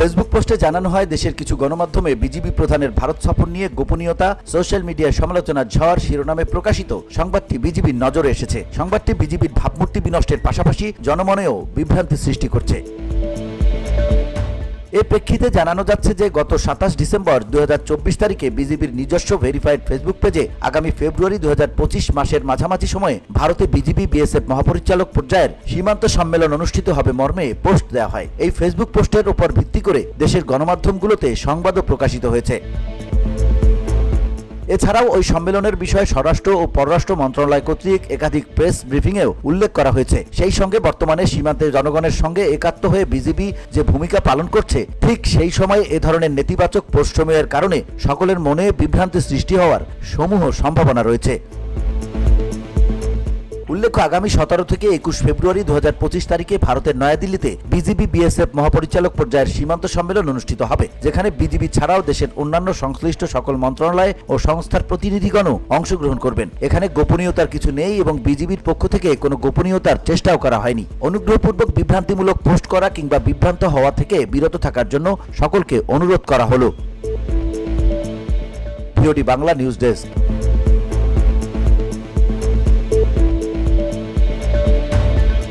Facebook পোস্টে জানানো হয়, দেশের কিছু গণমাধ্যমে বিজিবি প্রধানের ভারত সফর নিয়ে গোপনীয়তা, সোশ্যাল মিডিয়ায় সমালোচনার ঝড় শিরোনামে প্রকাশিত সংবাদটি বিজিবির নজরে এসেছে। সংবাদটি বিজিবির ভাবমূর্তি বিনষ্টের পাশাপাশি জনমনেও বিভ্রান্তি সৃষ্টি করছে। এর প্রেক্ষিতে জানানো যাচ্ছে যে গত 27 ডিসেম্বর 2024 তারিখে বিজিবির নিজস্ব ভেরিফাইড ফেসবুক পেজে আগামী ফেব্রুয়ারি 2025 মাসের মাঝামাঝি সময়ে ভারতে বিজিবি বিএসএফ মহাপরিচালক পর্যায়ের সীমান্ত সম্মেলন অনুষ্ঠিত হবে মর্মে পোস্ট দেওয়া হয়। এই ফেসবুক পোস্টের উপর ভিত্তি করে দেশের গণমাধ্যমগুলোতে সংবাদও প্রকাশিত হয়েছে। এছাড়াও ওই সম্মেলনের বিষয়ে স্বরাষ্ট্র ও পররাষ্ট্র মন্ত্রণালয় কর্তৃক একাধিক প্রেস ব্রিফিংয়েও উল্লেখ করা হয়েছে। সেই সঙ্গে বর্তমানে সীমান্তের জনগণের সঙ্গে একাত্ম হয়ে বিজিবি যে ভূমিকা পালন করছে, ঠিক সেই সময়ে এ ধরনের নেতিবাচক পোস্ট সময়ের কারণে সকলের মনে বিভ্রান্তি সৃষ্টি হওয়ার সমূহ সম্ভাবনা রয়েছে। উল্লেখ্য, আগামী 17 থেকে 21 ফেব্রুয়ারি 2025 তারিখে ভারতের নয়াদিল্লিতে বিজিবি বিএসএফ মহাপরিচালক পর্যায়ের সীমান্ত সম্মেলন অনুষ্ঠিত হবে, যেখানে বিজিবি ছাড়াও দেশের অন্যান্য সংশ্লিষ্ট সকল মন্ত্রণালয় ও সংস্থার প্রতিনিধিগণও অংশগ্রহণ করবেন। এখানে গোপনীয়তার কিছু নেই এবং বিজিবির পক্ষ থেকে কোনো গোপনীয়তার চেষ্টাও করা হয়নি। অনুগ্রহপূর্বক বিভ্রান্তিমূলক পোস্ট করা কিংবা বিভ্রান্ত হওয়া থেকে বিরত থাকার জন্য সকলকে অনুরোধ করা হলো। VOD Bangla news desk.